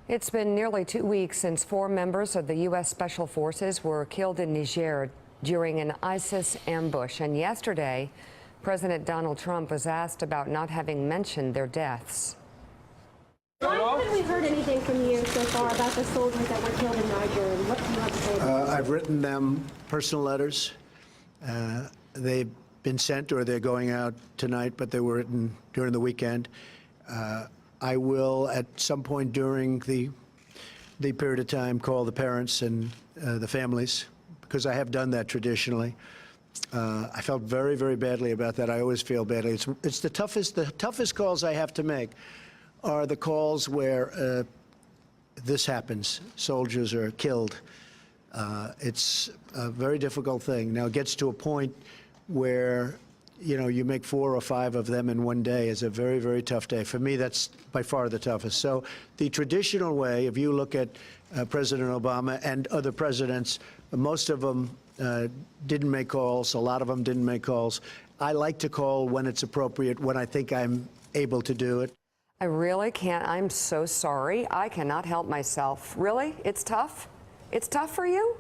It's been nearly 2 weeks since 4 members of the U.S. Special Forces were killed in Niger during an ISIS ambush. And yesterday, President Donald Trump was asked about not having mentioned their deaths. Why haven't we heard anything from you so far about the soldiers that were killed in Niger? And what do you have to say about that? I've written them personal letters. They've been sent or they're going out tonight, but they were written during the weekend. I will, at some point during the period of time, call the parents and the families, because I have done that traditionally. I felt very, very badly about that. I always feel badly. It's the toughest calls I have to make are the calls where this happens. Soldiers are killed. It's a very difficult thing. Now, it gets to a point where, you know, you make 4 or 5 of them in one day is a very, very tough day. For me, that's by far the toughest. So the traditional way, if you look at President Obama and other presidents, most of them didn't make calls. A lot of them didn't make calls. I like to call when it's appropriate, when I think I'm able to do it. I really can't. I'm so sorry. I cannot help myself. Really? It's tough? It's tough for you?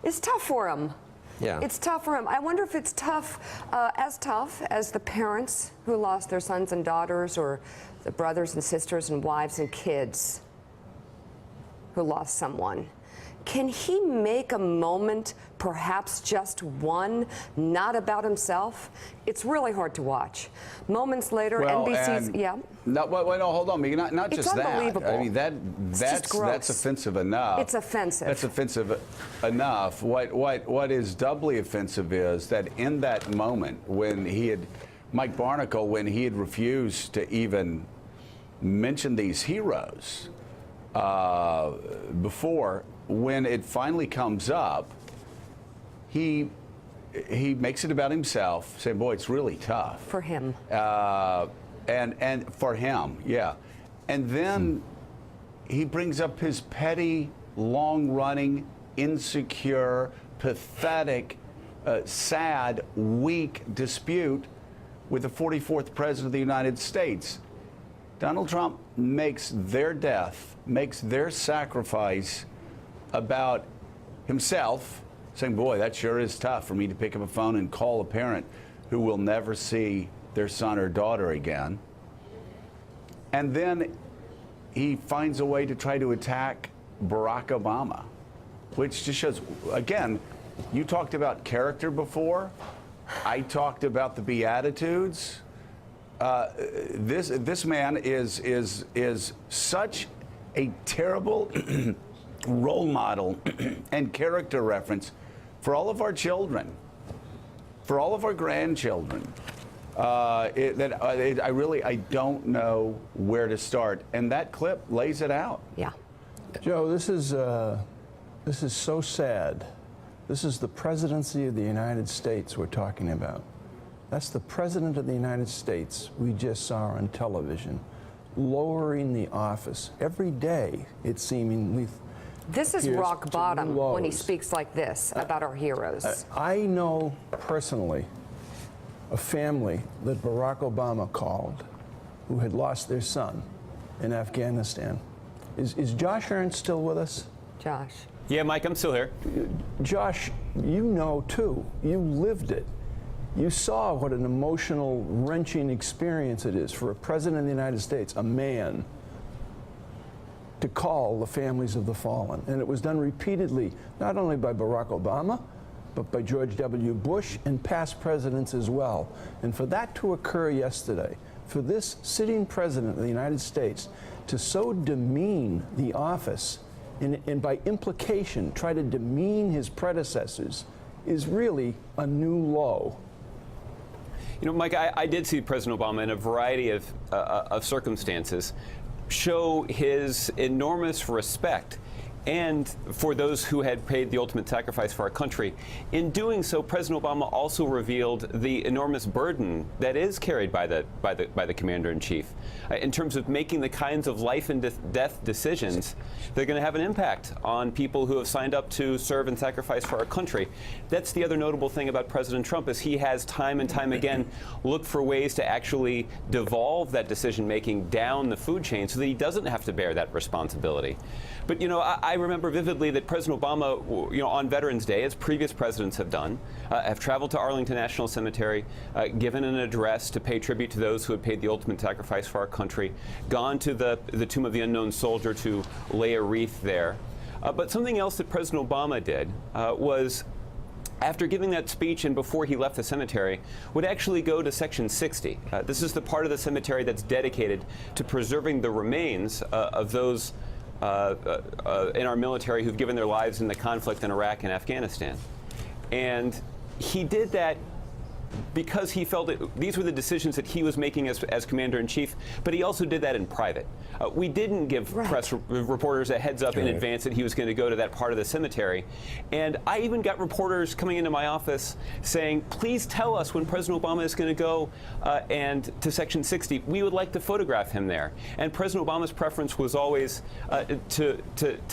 It's tough for him. Yeah. It's tough for him. I wonder if it's tough as the parents who lost their sons and daughters, or the brothers and sisters and wives and kids who lost someone. Can he make a moment, perhaps just one, not about himself? It's really hard to watch. Moments later, NBC's, yeah. No, wait, no, hold on. Not It's just that. unbelievable. I mean, that's offensive enough. It's offensive. That's offensive enough. What is doubly offensive is that in that moment when Mike Barnacle, when he had refused to even mention these heroes before, when it finally comes up, he makes it about himself, saying, boy, it's really tough. For him. And for him, yeah. And then he brings up his petty, long-running, insecure, pathetic, sad, weak dispute with the 44th President of the United States. Donald Trump makes their death, makes their sacrifice about himself, saying, boy, that sure is tough for me to pick up a phone and call a parent who will never see their son or daughter again. And then he finds a way to try to attack Barack Obama, which just shows, again, you talked about character before. I talked about the Beatitudes. This man is such a terrible role model and character reference for all of our children, for all of our grandchildren. I don't know where to start, and that clip lays it out. Yeah. Joe, this is so sad. This is the presidency of the United States we're talking about. That's the president of the United States we just saw on television, lowering the office every day. It seemingly. This is rock bottom when he speaks like this about our heroes. I know personally a family that Barack Obama called who had lost their son in Afghanistan. Is Josh Ernst still with us? Josh. Yeah, Mike, I'm still here. Josh, you know too. You lived it. You saw what an emotional, wrenching experience it is for a president of the United States, a man, to call the families of the fallen. And it was done repeatedly, not only by Barack Obama, but by George W. Bush and past presidents as well. And for that to occur yesterday, for this sitting president of the United States to so demean the office and by implication try to demean his predecessors is really a new low. You know, Mike, I did see President Obama in a variety of circumstances show his enormous respect and for those who had paid the ultimate sacrifice for our country. In doing so, President Obama also revealed the enormous burden that is carried by the commander-in-chief in terms of making the kinds of life and death decisions that are going to have an impact on people who have signed up to serve and sacrifice for our country. That's the other notable thing about President Trump, is he has time and time again looked for ways to actually devolve that decision-making down the food chain so that he doesn't have to bear that responsibility. But, you know, I remember vividly that President Obama, you know, on Veterans Day, as previous presidents have done, have traveled to Arlington National Cemetery, given an address to pay tribute to those who had paid the ultimate sacrifice for our country, gone to the Tomb of the Unknown Soldier to lay a wreath there. But something else that President Obama did was, after giving that speech and before he left the cemetery, would actually go to Section 60. This is the part of the cemetery that's dedicated to preserving the remains of those in our military who've given their lives in the conflict in Iraq and Afghanistan. And he did that because he felt that these were the decisions that he was making as commander-in-chief, but he also did that in private. We didn't give press reporters a heads up in advance that he was going to go to that part of the cemetery. And I even got reporters coming into my office saying, please tell us when President Obama is going to go and to Section 60. We would like to photograph him there. And President Obama's preference was always to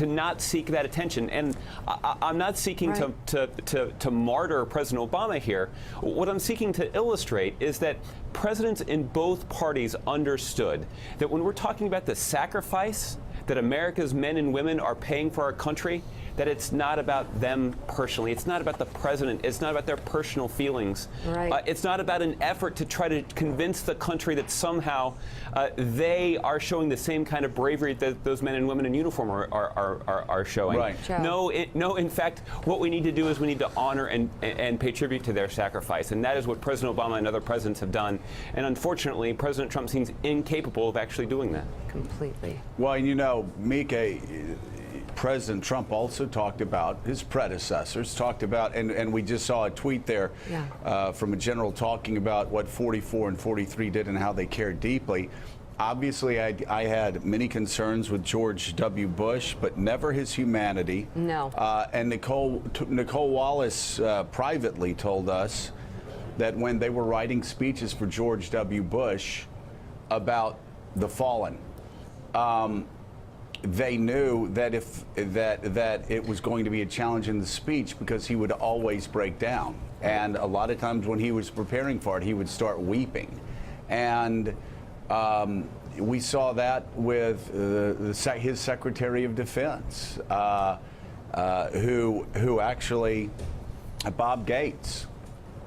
not seek that attention. And I'm not seeking to martyr President Obama here. What I'm seeking to illustrate is that presidents in both parties understood that when we're talking about the sacrifice that America's men and women are paying for our country, that it's not about them personally. It's not about the president. It's not about their personal feelings. It's not about an effort to try to convince the country that somehow they are showing the same kind of bravery that those men and women in uniform are showing. No, in fact, what we need to do is we need to honor and pay tribute to their sacrifice. And that is what President Obama and other presidents have done. And unfortunately, President Trump seems incapable of actually doing that. Completely. Well, you know, Mika, President Trump also talked about his predecessors, talked about, and we just saw a tweet there from a general talking about what 44 and 43 did and how they cared deeply. Obviously, I had many concerns with George W. Bush, but never his humanity. No. And Nicole Wallace privately told us that when they were writing speeches for George W. Bush about the fallen, they knew that that it was going to be a challenge in the speech because he would always break down. And a lot of times when he was preparing for it, he would start weeping. And we saw that with his Secretary of Defense, who actually, Bob Gates,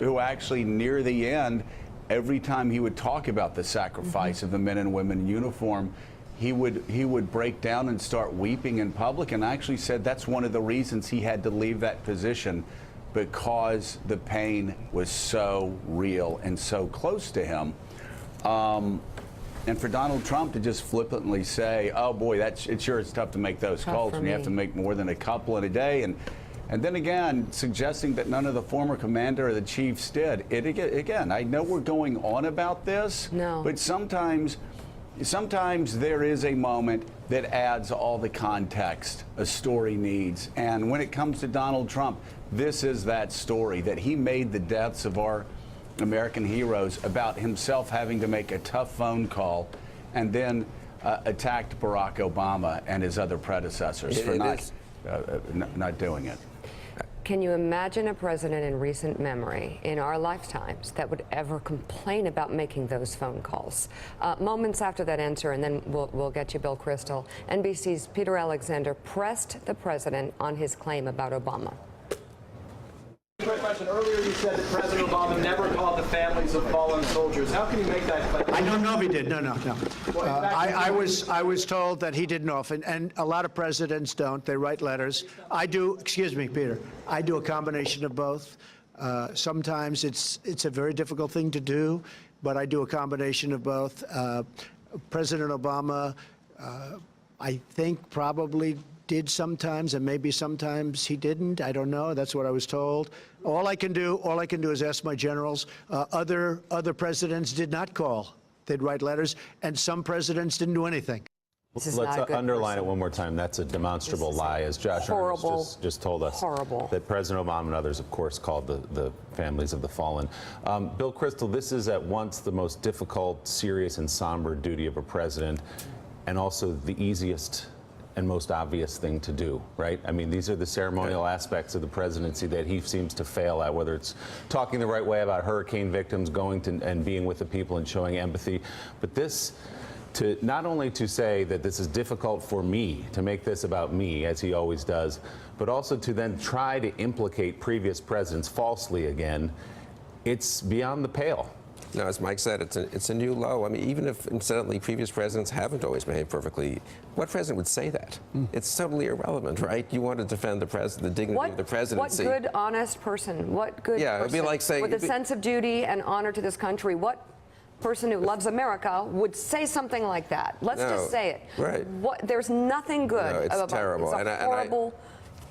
who actually near the end, every time he would talk about the sacrifice of the men and women in uniform, he would break down and start weeping in public, and actually said that's one of the reasons he had to leave that position, because the pain was so real and so close to him. And for Donald Trump to just flippantly say, "Oh boy, it's tough to make those calls when you have to make more than a couple in a day," and then again suggesting that none of the former commander or the chiefs did it. Again, I know we're going on about this, but sometimes there is a moment that adds all the context a story needs. And when it comes to Donald Trump, this is that story, that he made the deaths of our American heroes about himself having to make a tough phone call, and then attacked Barack Obama and his other predecessors for not doing it. Can you imagine a president in recent memory, in our lifetimes, that would ever complain about making those phone calls? Moments after that answer, and then we'll get you Bill Kristol, NBC's Peter Alexander pressed the president on his claim about Obama. Quick question. Earlier you said that President Obama never called the families of fallen soldiers. How can you make that claim? I don't know if he did. No. Well, I was told that he didn't often, and a lot of presidents don't. They write letters. I do. Excuse me, Peter. I do a combination of both. Sometimes it's a very difficult thing to do, but I do a combination of both. President Obama, I think, probably did sometimes, and maybe sometimes he didn't. I don't know. That's what I was told. All I can do is ask my generals. Other presidents did not call. They'd write letters, and some presidents didn't do anything. This is Let's not a good underline person. it one more time. That's a demonstrable lie, as Josh horrible, Earnest just told us. horrible. That President Obama and others, of course, called the families of the fallen. Bill Kristol, this is at once the most difficult, serious, and somber duty of a president, and also the easiest and most obvious thing to do, right? I mean, these are the ceremonial aspects of the presidency that he seems to fail at, whether it's talking the right way about hurricane victims, going to and being with the people and showing empathy. But this, to not only to say that this is difficult for me, to make this about me, as he always does, but also to then try to implicate previous presidents falsely again, it's beyond the pale. No, as Mike said, it's a new low. I mean, even if, incidentally, previous presidents haven't always behaved perfectly, what president would say that? It's totally irrelevant, right? You want to defend the dignity of the presidency. What good, honest person, what good Yeah, it'd be person like saying- with a sense of duty and honor to this country, what person who loves America would say something like that? Let's just say it. Right. There's nothing good No, it's about terrible. It's a horrible.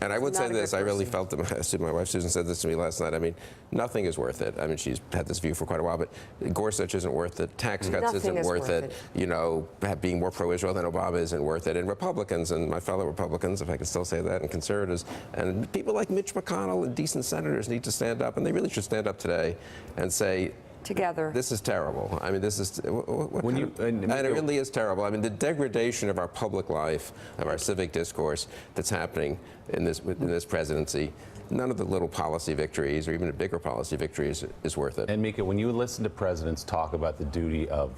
And I would not say a good this, I really person. felt my wife Susan said this to me last night. I mean, nothing is worth it. I mean, she's had this view for quite a while, but Gorsuch isn't worth it. Tax cuts Nothing isn't is worth worth it. it. You know, being more pro-Israel than Obama isn't worth it. And Republicans, and my fellow Republicans, if I can still say that, and conservatives, and people like Mitch McConnell and decent senators need to stand up, and they really should stand up today and say, Together. this is terrible. I mean, this is, When you- and it really is terrible. I mean, the degradation of our public life, of our civic discourse that's happening in this presidency, none of the little policy victories or even the bigger policy victories is worth it. And Mika, when you listen to presidents talk about the duty of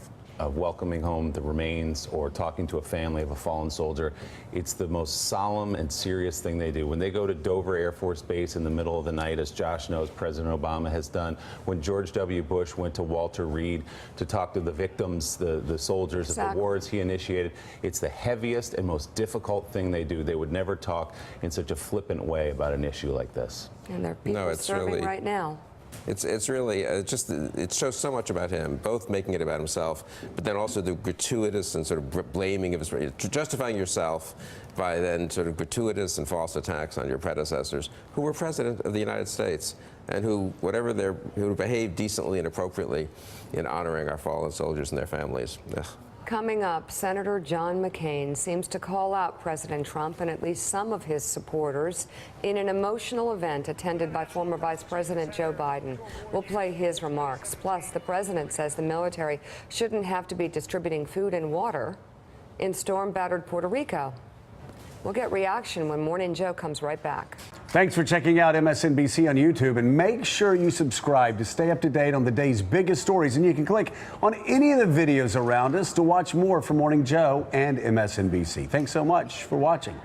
welcoming home the remains or talking to a family of a fallen soldier, it's the most solemn and serious thing they do. When they go to Dover Air Force Base in the middle of the night, as Josh knows, President Obama has done. When George W. Bush went to Walter Reed to talk to the victims, the soldiers of the wars he initiated, it's the heaviest and most difficult thing they do. They would never talk in such a flippant way about an issue like this. And there are people serving really, right now. It's really just, it shows so much about him, both making it about himself, but then also the gratuitous and sort of blaming of his, justifying yourself by then sort of gratuitous and false attacks on your predecessors, who were president of the United States, and who, who behaved decently and appropriately in honoring our fallen soldiers and their families. Ugh. Coming up, Senator John McCain seems to call out President Trump and at least some of his supporters in an emotional event attended by former Vice President Joe Biden. We'll play his remarks. Plus, the president says the military shouldn't have to be distributing food and water in storm-battered Puerto Rico. We'll get reaction when Morning Joe comes right back. Thanks for checking out MSNBC on YouTube, and make sure you subscribe to stay up to date on the day's biggest stories. And you can click on any of the videos around us to watch more from Morning Joe and MSNBC. Thanks so much for watching.